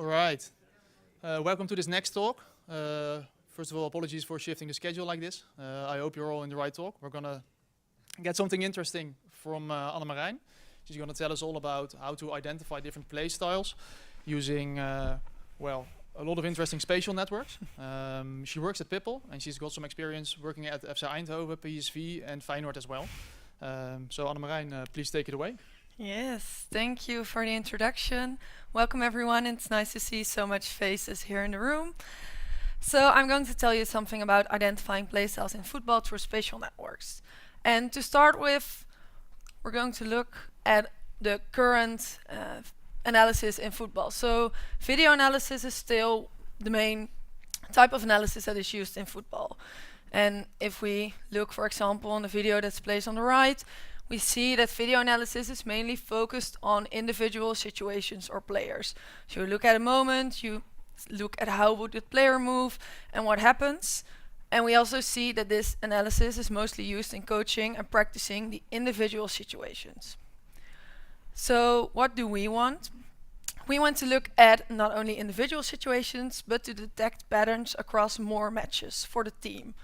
All right. Welcome to this next talk. First of all, apologies for shifting the schedule like this. I hope you're all in the right talk. We're going to get something interesting from Annemarijn. She's going to tell us all about how to identify different play styles using, well, a lot of interesting spatial networks. She works at Pippel, and she's got some experience working at FC Eindhoven, PSV, and Feyenoord as well. So Annemarijn, please take it away. Yes, thank you for the introduction. Welcome everyone, it's nice to see so much faces here in the room. So I'm going to tell you something about identifying playstyles in football through spatial networks. And to start with, we're going to look at the current analysis in football. So video analysis is still the main type of analysis that is used in football. And if we look, for example, on the video that's placed on the right, we see that video analysis is mainly focused on individual situations or players. So you look at a moment, you look at how would the player move and what happens. And we also see that this analysis is mostly used in coaching and practicing the individual situations. So what do we want? We want to look at not only individual situations, but to detect patterns across more matches for the team.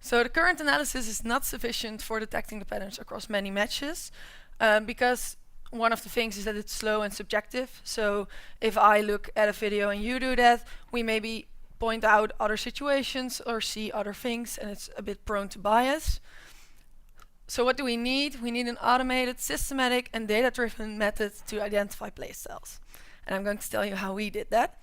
So the current analysis is not sufficient for detecting the patterns across many matches, because one of the things is that it's slow and subjective. So if I look at a video and you do that, we maybe point out other situations or see other things, and it's a bit prone to bias. So what do we need? We need an automated, systematic, and data-driven method to identify playstyles. And I'm going to tell you how we did that.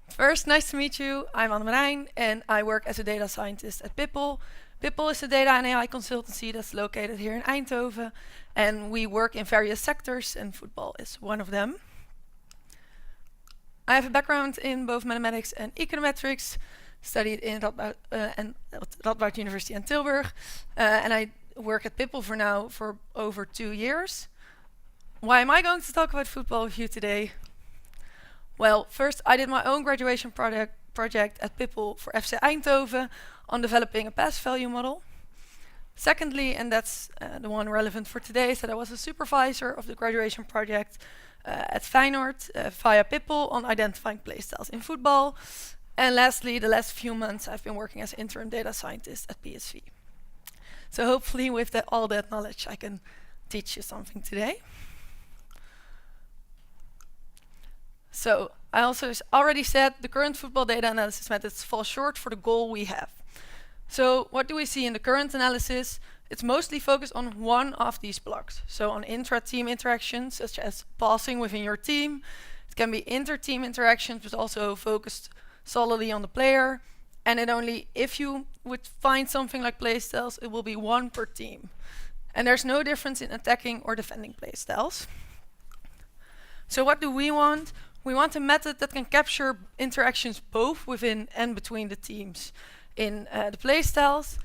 First, nice to meet you. I'm Annemarijn, and I work as a data scientist at Pippel. Pippel is a data and AI consultancy that's located here in Eindhoven, and we work in various sectors, and football is one of them. I have a background in both mathematics and econometrics, studied in Radboud University in Tilburg, and I work at Pippel for over 2 years. Why am I going to talk about football with you today? Well, first I did my own graduation project at Pippel for FC Eindhoven on developing a pass value model. Secondly, and that's the one relevant for today, is that I was a supervisor of the graduation project at Feyenoord via Pippel on identifying playstyles in football. And lastly, the last few months I've been working as interim data scientist at PSV. So hopefully with all that knowledge I can teach you something today. So I also already said the current football data analysis methods fall short for the goal we have. So what do we see in the current analysis? It's mostly focused on one of these blocks. So on intra-team interactions, such as passing within your team. It can be inter-team interactions, but also focused solely on the player. And it only, if you would find something like playstyles, it will be one per team. And there's no difference in attacking or defending playstyles. So what do we want? We want a method that can capture interactions both within and between the teams in the playstyles,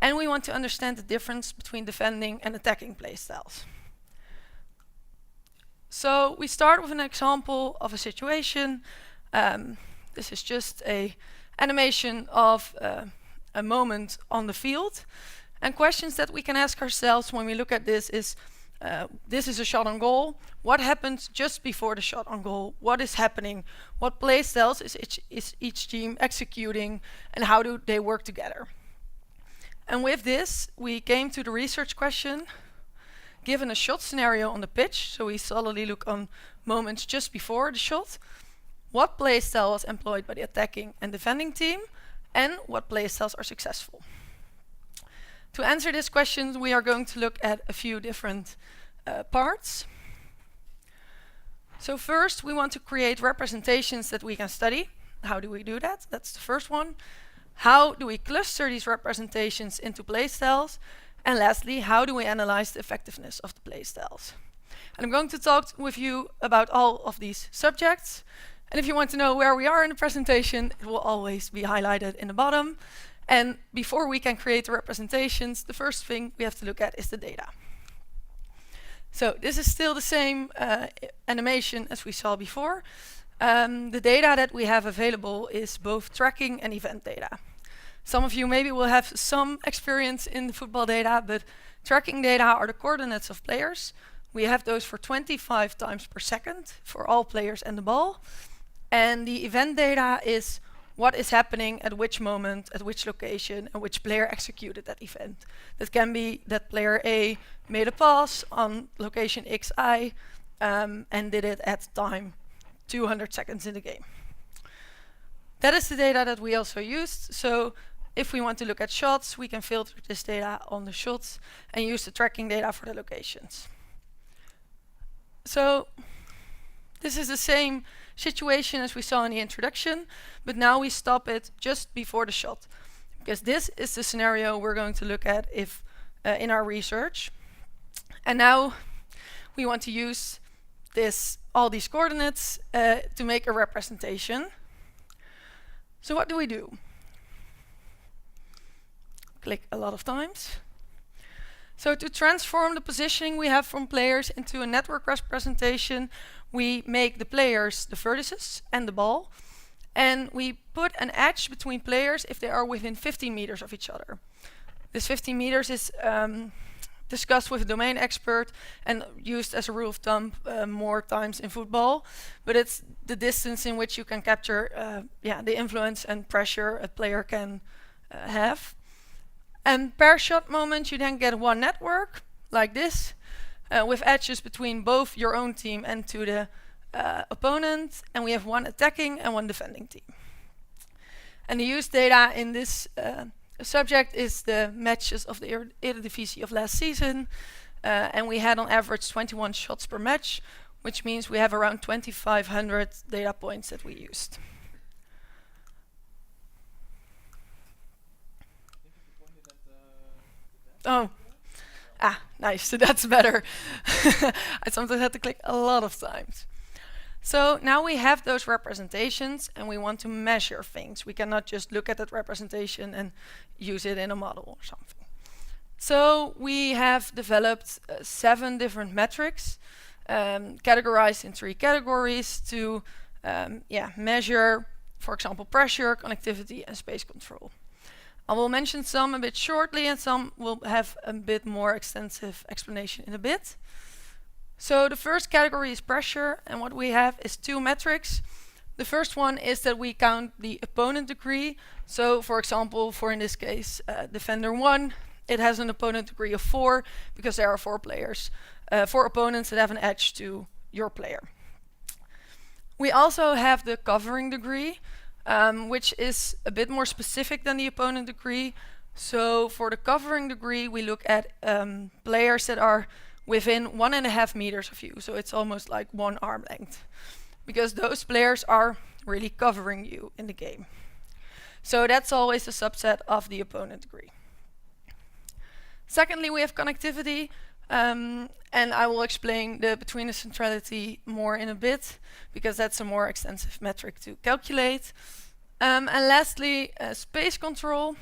and we want to understand the difference between defending and attacking playstyles. So we start with an example of a situation. This is just an animation of a moment on the field, and questions that we can ask ourselves when we look at this is, this is a shot on goal. What happens just before the shot on goal? What is happening? What playstyles is each team executing, and how do they work together? And with this, we came to the research question. Given a shot scenario on the pitch, so we solely look on moments just before the shot, what playstyle was employed by the attacking and defending team, and what playstyles are successful? To answer this question, we are going to look at a few different parts. So first, we want to create representations that we can study. How do we do that? That's the first one. How do we cluster these representations into playstyles? And lastly, how do we analyze the effectiveness of the playstyles? And I'm going to talk with you about all of these subjects. And if you want to know where we are in the presentation, it will always be highlighted in the bottom. And before we can create the representations, the first thing we have to look at is the data. So this is still the same animation as we saw before. The data that we have available is both tracking and event data. Some of you maybe will have some experience in the football data, but tracking data are the coordinates of players, We have those for 25 times per second for all players and the ball. And the event data is what is happening at which moment, at which location, and which player executed that event. That can be that player A made a pass on location XI and did it at time 200 seconds in the game. That is the data that we also used. So if we want to look at shots, we can filter this data on the shots and use the tracking data for the locations. So this is the same situation as we saw in the introduction, but now we stop it just before the shot, because this is the scenario we're going to look at if in our research. And now we want to use all these coordinates to make a representation. So what do we do? Click a lot of times. So to transform the positioning we have from players into a network representation, we make the players the vertices and the ball, and we put an edge between players if they are within 15 meters of each other. This 15 meters is discussed with a domain expert and used as a rule of thumb more times in football, but it's the distance in which you can capture the influence and pressure a player can have. And per shot moment, you then get one network like this, with edges between both your own team and to the opponent, and we have one attacking and one defending team. And the used data in this subject is the matches of the Eredivisie of last season, and we had on average 21 shots per match, which means we have around 2,500 data points that we used. Oh, nice, so that's better. I sometimes had to click a lot of times. So now we have those representations and we want to measure things. We cannot just look at that representation and use it in a model or something. So we have developed 7 different metrics, categorized in 3 categories to measure, for example, pressure, connectivity, and space control. I will mention some a bit shortly, and some will have a bit more extensive explanation in a bit. So the first category is pressure, and what we have is 2 metrics. The first one is that we count the opponent degree. So for example, in this case, defender 1, it has an opponent degree of 4 because there are 4 players, 4 opponents that have an edge to your player. We also have the covering degree, which is a bit more specific than the opponent degree. So for the covering degree, we look at players that are within 1.5 meters of you. So it's almost like 1 arm length, because those players are really covering you in the game. So that's always a subset of the opponent degree. Secondly, we have connectivity, and I will explain the between the centrality more in a bit, because that's a more extensive metric to calculate. And lastly, space control.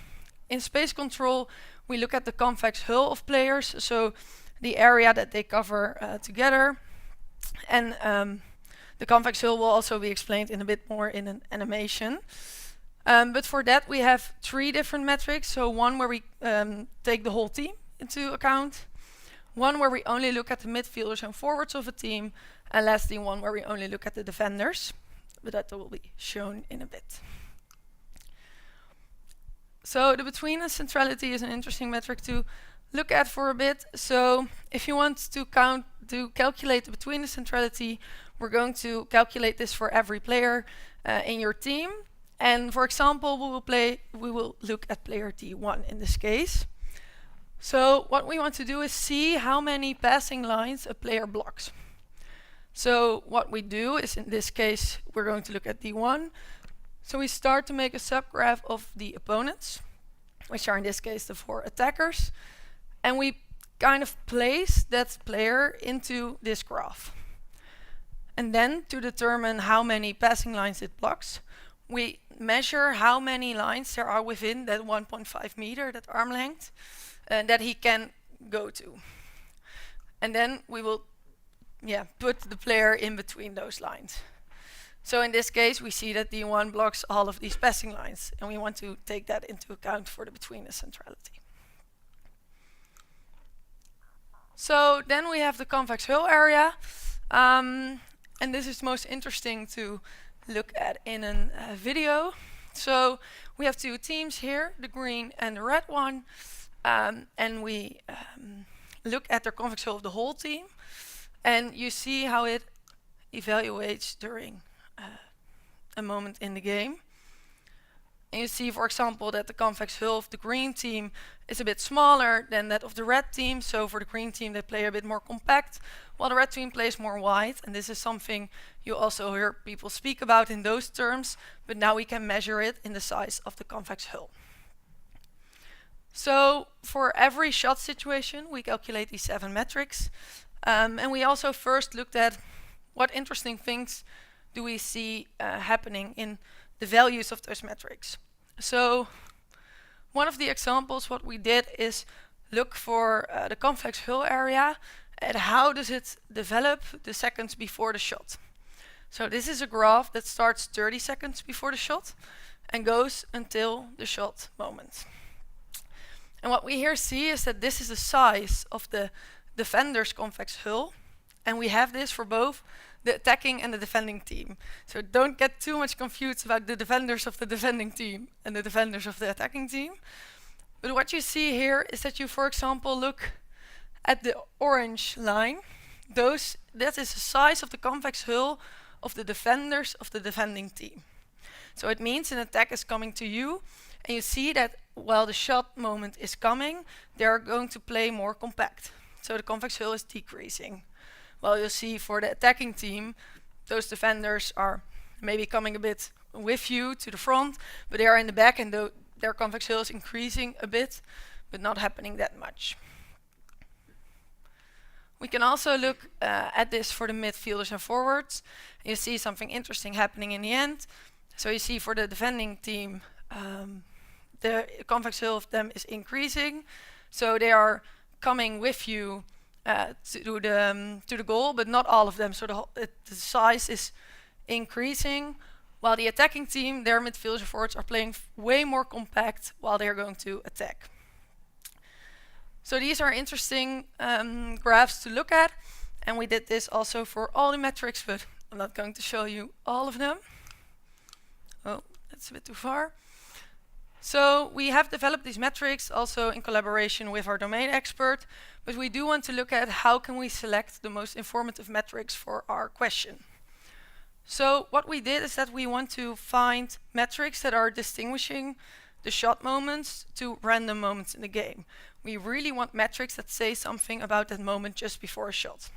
In space control, we look at the convex hull of players, so the area that they cover together. And the convex hull will also be explained in a bit more in an animation. But for that, we have 3 different metrics. So one where we take the whole team into account, one where we only look at the midfielders and forwards of a team, and lastly one where we only look at the defenders, but that will be shown in a bit. So the between and centrality is an interesting metric to look at for a bit. So if you want to calculate the between the centrality, we're going to calculate this for every player in your team. And for example, we will look at player D1 in this case. So what we want to do is see how many passing lines a player blocks. So what we do is, in this case, we're going to look at D1. So we start to make a subgraph of the opponents, which are in this case the 4 attackers. And we kind of place that player into this graph. And then to determine how many passing lines it blocks, we measure how many lines there are within that 1.5 meter, that arm length, that he can go to. And then we will put the player in between those lines. So in this case, we see that D1 blocks all of these passing lines, and we want to take that into account for the between the centrality. So then we have the convex hull area, and this is most interesting to look at in a video. So we have two teams here, the green and the red one, and we look at the convex hull of the whole team, and you see how it evaluates during a moment in the game. And you see, for example, that the convex hull of the green team is a bit smaller than that of the red team. So for the green team, they play a bit more compact, while the red team plays more wide. And this is something you also hear people speak about in those terms, but now we can measure it in the size of the convex hull. So for every shot situation, we calculate these 7 metrics. And we also first looked at what interesting things do we see happening in the values of those metrics. So one of the examples, what we did is look for the convex hull area and how does it develop the seconds before the shot. So this is a graph that starts 30 seconds before the shot and goes until the shot moment. And what we here see is that this is the size of the defender's convex hull, and we have this for both the attacking and the defending team. So don't get too much confused about the defenders of the defending team and the defenders of the attacking team. But what you see here is that you, for example, look at the orange line. That is the size of the convex hull of the defenders of the defending team. So it means an attack is coming to you, and you see that while the shot moment is coming, they are going to play more compact. So the convex hull is decreasing. Well, you'll see for the attacking team, those defenders are maybe coming a bit with you to the front, but they are in the back and their convex hull is increasing a bit, but not happening that much. We can also look at this for the midfielders and forwards. You see something interesting happening in the end. So you see for the defending team, the convex hull of them is increasing. So they are coming with you to the goal, but not all of them. So the size is increasing, while the attacking team, their midfielders and forwards are playing way more compact while they're going to attack. So these are interesting graphs to look at, and we did this also for all the metrics, but I'm not going to show you all of them. Oh, that's a bit too far. So we have developed these metrics also in collaboration with our domain expert, but we do want to look at how can we select the most informative metrics for our question. So what we did is that we want to find metrics that are distinguishing the shot moments to random moments in the game. We really want metrics that say something about that moment just before a shot.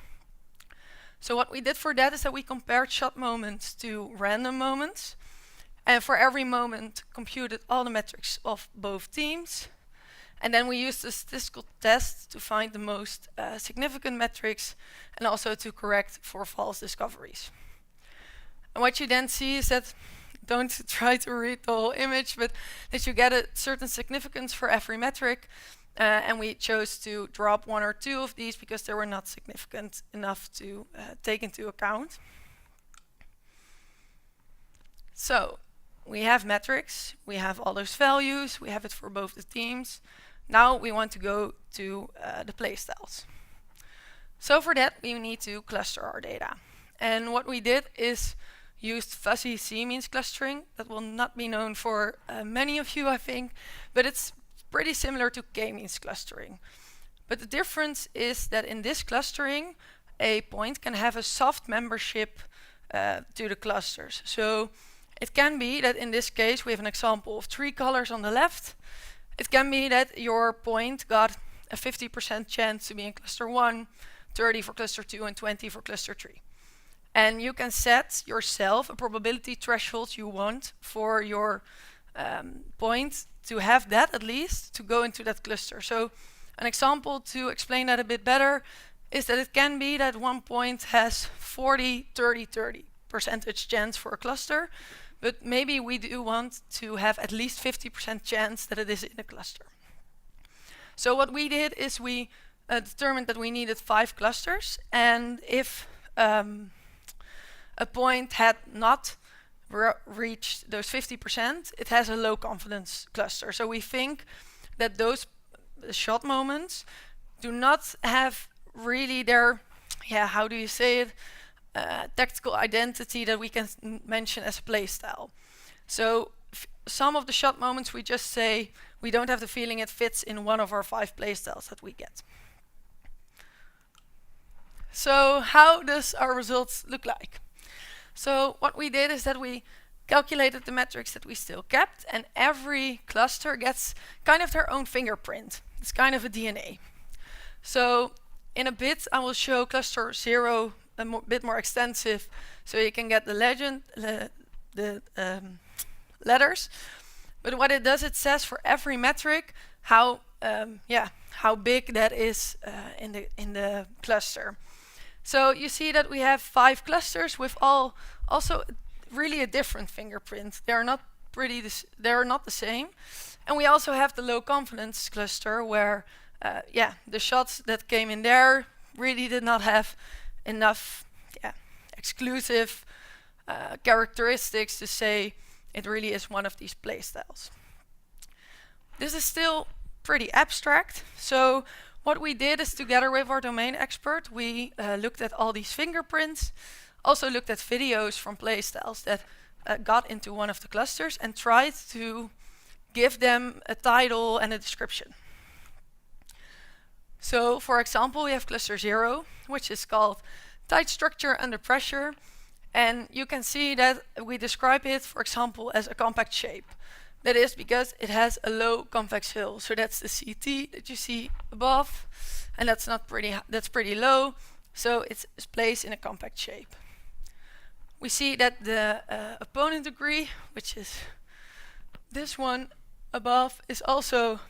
So what we did for that is that we compared shot moments to random moments, and for every moment computed all the metrics of both teams. And then we used a statistical test to find the most significant metrics and also to correct for false discoveries. And what you then see is that, don't try to read the whole image, but that you get a certain significance for every metric. And we chose to drop 1 or 2 of these because they were not significant enough to take into account. So we have metrics, we have all those values, we have it for both the teams. Now we want to go to the playstyles. So for that we need to cluster our data. And what we did is used fuzzy C-means clustering. That will not be known for many of you, I think, but it's pretty similar to K-means clustering. But the difference is that in this clustering, a point can have a soft membership to the clusters. So it can be that in this case we have an example of 3 colors on the left. It can be that your point got a 50% chance to be in cluster 1, 30 for cluster 2, and 20 for cluster 3. And you can set yourself a probability threshold you want for your point to have that at least to go into that cluster. So an example to explain that a bit better is that it can be that one point has 40, 30, 30% chance for a cluster, but maybe we do want to have at least 50% chance that it is in a cluster. So what we did is we determined that we needed 5 clusters, and if a point had not reached those 50%, it has a low confidence cluster. So we think that those shot moments do not have really their, how do you say it, tactical identity that we can mention as a playstyle. So some of the shot moments we just say we don't have the feeling it fits in one of our 5 playstyles that we get. So how does our results look like? So what we did is that we calculated the metrics that we still kept, and every cluster gets kind of their own fingerprint. It's kind of a DNA. So in a bit I will show cluster 0 a bit more extensive, so you can get the legend, the letters. But what it does, it says for every metric how big that is in the cluster. So you see that we have 5 clusters with all also really a different fingerprint. They are not the same. And we also have the low confidence cluster where the shots that came in there really did not have enough exclusive characteristics to say it really is one of these playstyles. This is still pretty abstract. So what we did is, together with our domain expert, we looked at all these fingerprints, also looked at videos from playstyles that got into one of the clusters and tried to give them a title and a description. So for example, we have cluster 0, which is called tight structure under pressure. And you can see that we describe it, for example, as a compact shape. That is because it has a low convex hull. So that's the CT that you see above, and that's pretty low. So it's placed in a compact shape. We see that the opponent degree, which is this one above, is also.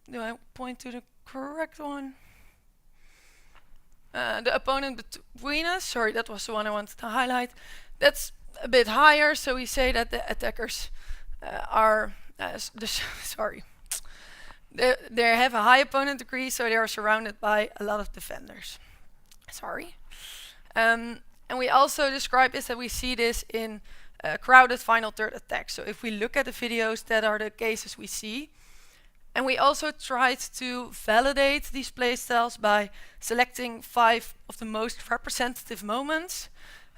Do I point to the correct one? The opponent between us, sorry, that was the one I wanted to highlight. That's a bit higher, so we say that the attackers they have a high opponent degree, so they are surrounded by a lot of defenders. Sorry. And we also describe this, that we see this in crowded final third attacks. So if we look at the videos, that are the cases we see. And we also tried to validate these playstyles by selecting 5 of the most representative moments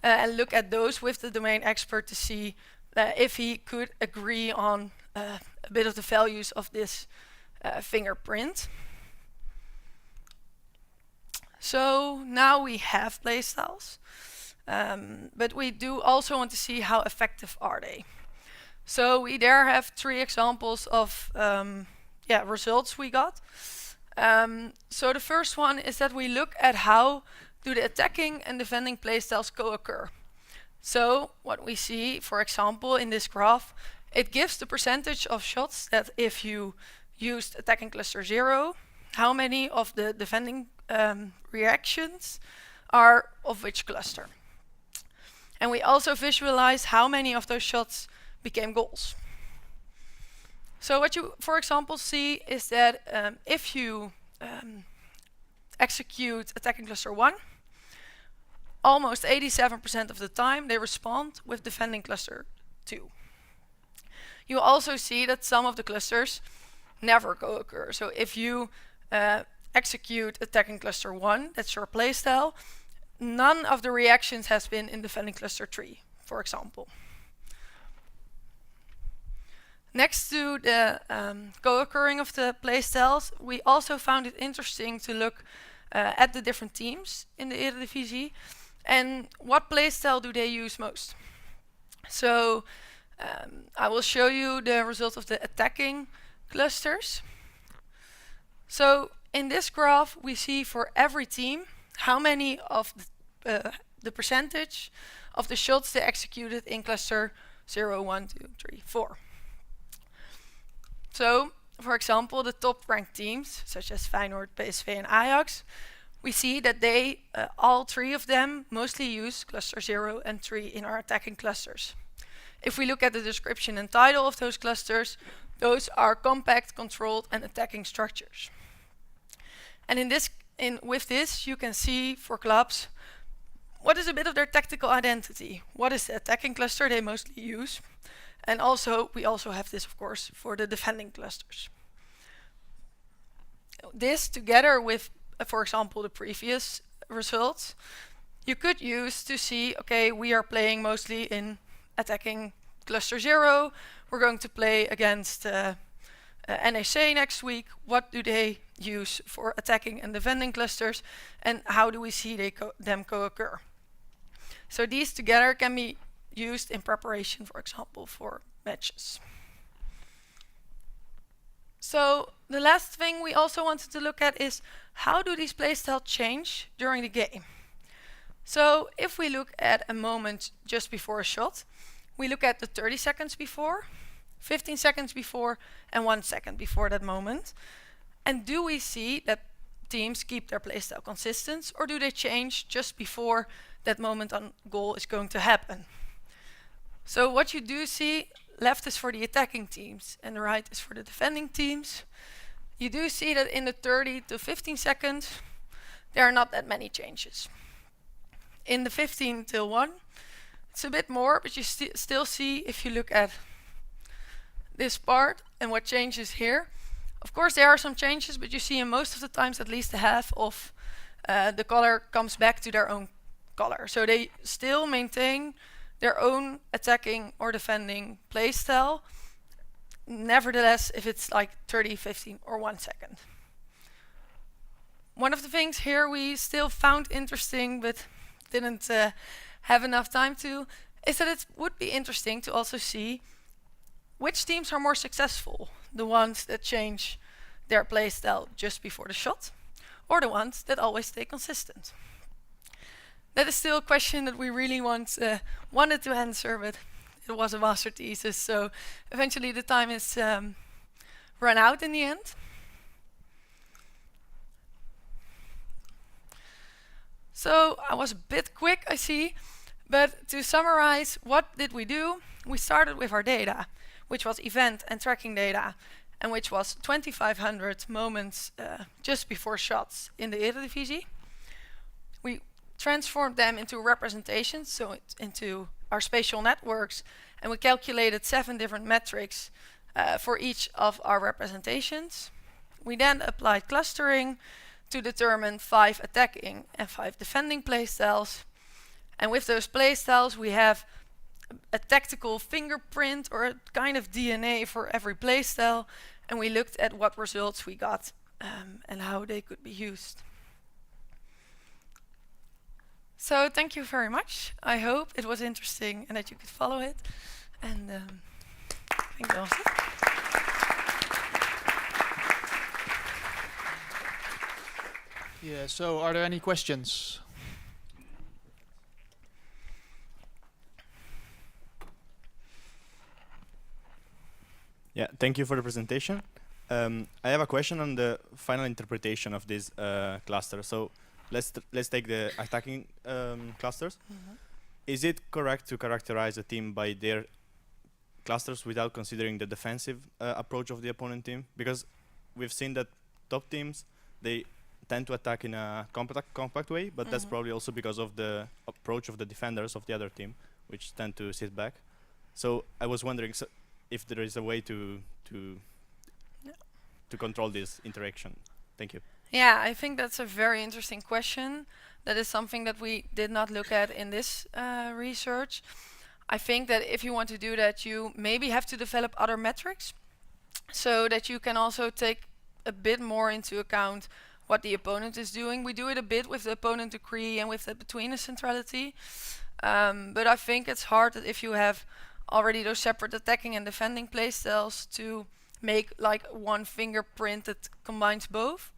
and look at those with the domain expert to see if he could agree on a bit of the values of this fingerprint. So now we have playstyles, but we do also want to see how effective are they. So we there have 3 examples of results we got. So the first one is that we look at how do the attacking and defending playstyles co-occur. So what we see, for example, in this graph, it gives the percentage of shots that if you used attacking cluster 0, how many of the defending reactions are of which cluster. And we also visualize how many of those shots became goals. So what you, for example, see is that if you execute attacking cluster 1, almost 87% of the time they respond with defending cluster 2. You also see that some of the clusters never co-occur. So if you execute attacking cluster 1, that's your playstyle, none of the reactions has been in defending cluster 3, for example. Next to the co-occurring of the playstyles, we also found it interesting to look at the different teams in the Eredivisie and what playstyle do they use most. So I will show you the result of the attacking clusters. So in this graph, we see for every team how many of the percentage of the shots they executed in cluster 0, 1, 2, 3, 4. So, for example, the top ranked teams, such as Feyenoord, PSV and Ajax, we see that they, all 3 of them, mostly use cluster 0 and 3 in our attacking clusters. If we look at the description and title of those clusters, those are compact, controlled and attacking structures. And with this, you can see for clubs, what is a bit of their tactical identity? What is the attacking cluster they mostly use? And also, we also have this, of course, for the defending clusters. this together with, for example, the previous results, you could use to see, okay, we are playing mostly in attacking cluster 0. We're going to play against NAC next week. What do they use for attacking and defending clusters, and how do we see them co-occur? So these together can be used in preparation, for example, for matches. So the last thing we also wanted to look at is how do these playstyles change during the game? So if we look at a moment just before a shot, we look at the 30 seconds before, 15 seconds before, and 1 second before that moment. And do we see that teams keep their playstyle consistent, or do they change just before that moment on goal is going to happen? So what you do see, left is for the attacking teams and the right is for the defending teams. You do see that in the 30 to 15 seconds, there are not that many changes. In the 15 till 1, it's a bit more, but you still see, if you look at this part and what changes here, of course there are some changes, but you see in most of the times at least half of the color comes back to their own color. So they still maintain their own attacking or defending playstyle, nevertheless, if it's like 30, 15, or 1 second. One of the things here we still found interesting, but didn't have enough time to, is that it would be interesting to also see which teams are more successful, the ones that change their playstyle just before the shot, or the ones that always stay consistent. That is still a question that we really wanted to answer, but it was a master thesis, so eventually the time is run out in the end. So I was a bit quick, I see, but to summarize, what did we do? We started with our data, which was event and tracking data, and which was 2,500 moments just before shots in the Eredivisie. We transformed them into representations, so into our spatial networks, and we calculated 7 different metrics for each of our representations. We then applied clustering to determine 5 attacking and 5 defending playstyles. And with those playstyles, we have a tactical fingerprint or a kind of DNA for every playstyle, and we looked at what results we got and how they could be used. So thank you very much. I hope it was interesting and that you could follow it. And thank you. Yeah, so are there any questions? Yeah, thank you for the presentation. I have a question on the final interpretation of this cluster. So let's take the attacking clusters. Mm-hmm. Is it correct to characterize a team by their clusters without considering the defensive approach of the opponent team? Because we've seen that top teams, they tend to attack in a compact way, but that's probably also because of the approach of the defenders of the other team, which tend to sit back. So I was wondering if there is a way to control this interaction. Thank you. Yeah, I think that's a very interesting question. That is something that we did not look at in this research. I think that if you want to do that, you maybe have to develop other metrics so that you can also take a bit more into account what the opponent is doing. We do it a bit with the opponent decree and with the between centrality. But I think it's hard that if you have already those separate attacking and defending playstyles to make like one fingerprint that combines both.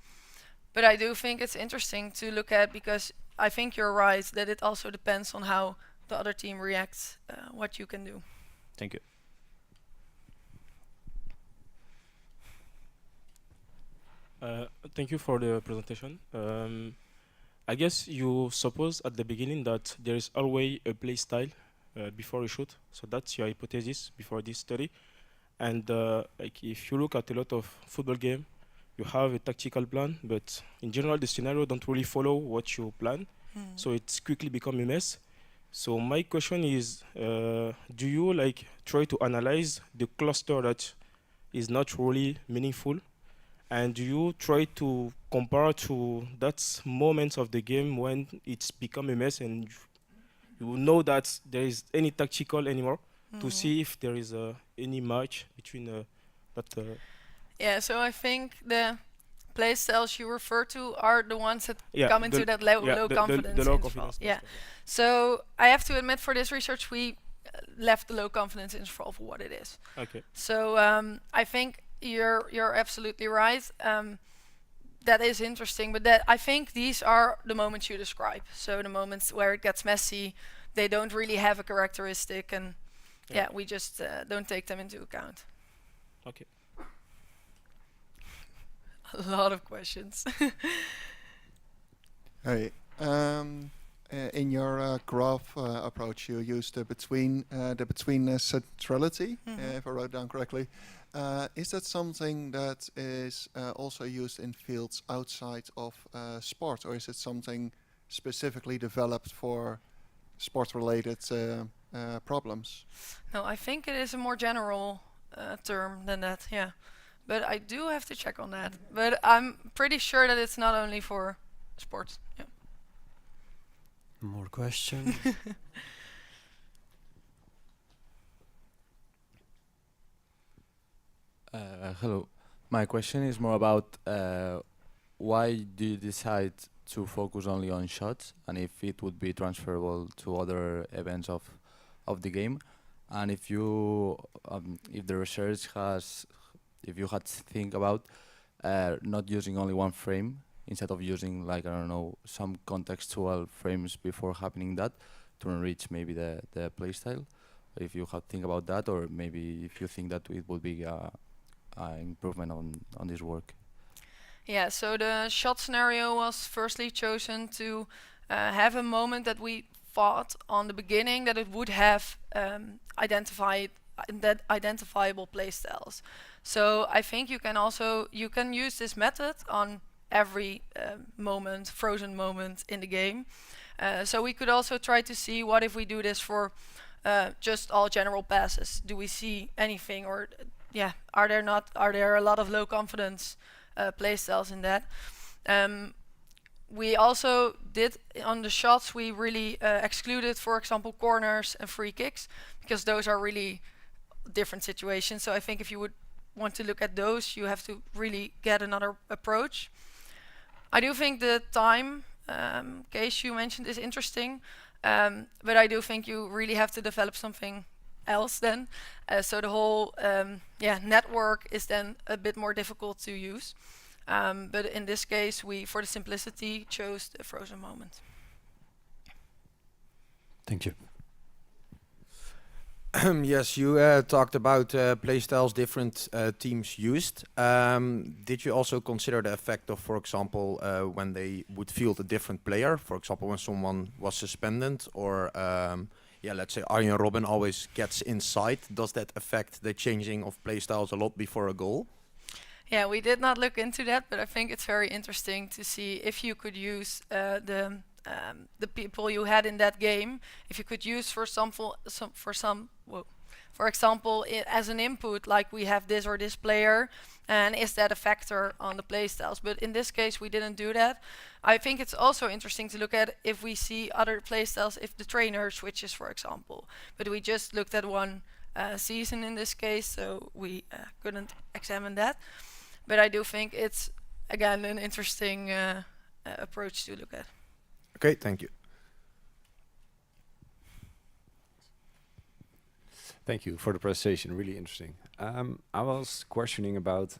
But I do think it's interesting to look at, because I think you're right that it also depends on how the other team reacts, what you can do. Thank you. Thank you for the presentation. I guess you suppose at the beginning that there is always a play style before a shoot. So that's your hypothesis before this study. And like if you look at a lot of football game, you have a tactical plan, but in general the scenario don't really follow what you plan. So it's quickly become a mess. So my question is, do you like try to analyze the cluster that is not really meaningful And you try to compare to that moment of the game when it's become a mess and you know that there is any tactical anymore to see if there is any match between that. Yeah, so I think the playstyles you refer to are the ones that Yeah, come into that low, yeah, low the confidence low interval. confidence. Yeah. So I have to admit, for this research, we left the low confidence interval for what it is. Okay. So I think you're absolutely right. That is interesting, but that I think these are the moments you describe. So the moments where it gets messy, they don't really have a characteristic, and yeah, we just don't take them into account. Okay. A lot of questions. Hey, in your graph approach, you used the between centrality, if I wrote down correctly. Is that something that is also used in fields outside of sport, or is it something specifically developed for sport-related problems? No, I think it is a more general term than that. Yeah, but I do have to check on that. But I'm pretty sure that it's not only for sports. Yeah. More questions? Hello. My question is more about why do you decide to focus only on shots, and if it would be transferable to other events of the game, and if you if the research has, if you had to think about not using only one frame instead of using, like, I don't know, some contextual frames before happening that to enrich maybe the playstyle. If you had to think about that, or maybe if you think that it would be improvement on this work. Yeah, so the shot scenario was firstly chosen to have a moment that we thought on the beginning that it would have identifiable playstyles. So I think you can use this method on every moment, frozen moment in the game. So we could also try to see what if we do this for just all general passes. Do we see anything, or are there a lot of low confidence playstyles in that? We also did on the shots, we really excluded, for example, corners and free kicks, because those are really different situations. So I think if you would want to look at those, you have to really get another approach. I do think the time case you mentioned is interesting, but I do think you really have to develop something else then. So the whole network is then a bit more difficult to use. But in this case, we, for the simplicity, chose the frozen moment. Thank you. Yes, you talked about playstyles different teams used. Did you also consider the effect of, for example, when they would field a different player? For example, when someone was suspended, or let's say Arjen Robben always gets inside. Does that affect the changing of playstyles a lot before a goal? Yeah, we did not look into that, but I think it's very interesting to see if you could use the people you had in that game. If you could use, for example, as an input, like we have this or this player, and is that a factor on the playstyles? But in this case, we didn't do that. I think it's also interesting to look at if we see other playstyles, if the trainer switches, for example. But we just looked at one season in this case, so we couldn't examine that. But I do think it's, again, an interesting approach to look at. Okay, thank you. Thank you for the presentation, really interesting. I was questioning about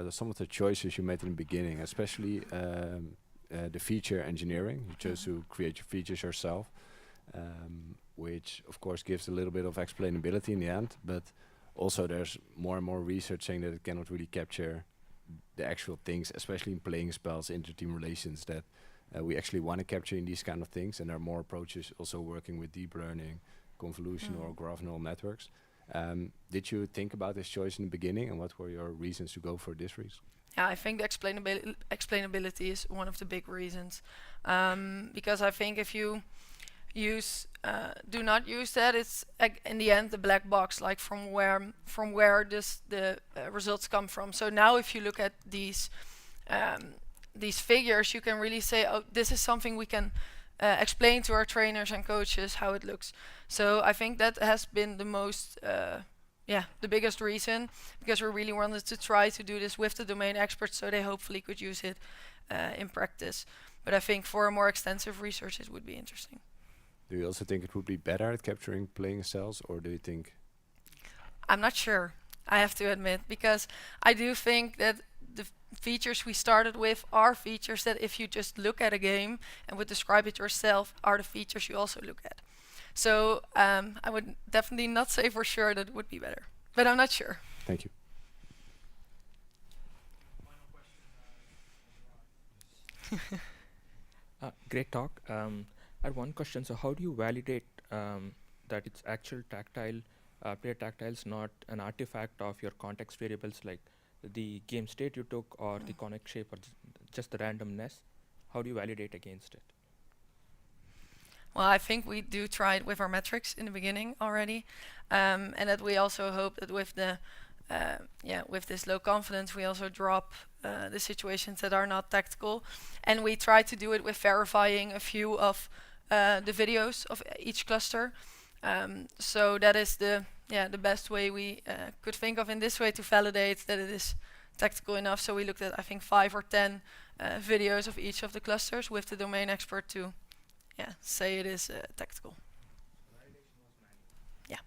some of the choices you made in the beginning, especially the feature engineering. You chose to create your features yourself, which of course gives a little bit of explainability in the end, but also there's more and more research saying that it cannot really capture the actual things, especially in playing spells, inter-team relations, that we actually want to capture in these kind of things. And there are more approaches also working with deep learning, convolution or graph neural networks. Did you think about this choice in the beginning, and what were your reasons to go for this reason? Yeah, I think the explainability is one of the big reasons, because I think if you do not use that, it's in the end the black box, like from where the results come from. So now if you look at these figures, you can really say, oh, this is something we can explain to our trainers and coaches how it looks. So I think that has been the most, the biggest reason, because we really wanted to try to do this with the domain experts so they hopefully could use it in practice. But I think for a more extensive research it would be interesting. Do you also think it would be better at capturing playing styles, or do you think? I'm not sure, I have to admit, because I do think that the features we started with are features that if you just look at a game and would describe it yourself are the features you also look at. So I would definitely not say for sure that it would be better, but I'm not sure. Thank you. Great talk. I had one question. So how do you validate that it's actual tactile, player tactiles, not an artifact of your context variables like the game state you took or the conic shape or just the randomness? How do you validate against it? Well, I think we do try it with our metrics in the beginning already, and that we also hope that with the with this low confidence, we also drop the situations that are not tactical, and we try to do it with verifying a few of the videos of each cluster. So that is the best way we could think of in this way to validate that it is tactical enough. So we looked at, I think, 5 or 10 videos of each of the clusters with the domain expert to say it is tactical. Yeah.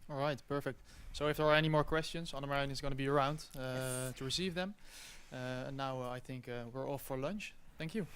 All right, perfect. So if there are any more questions, Annemarijn is going to be around to receive them. And now I think we're off for lunch. Thank you.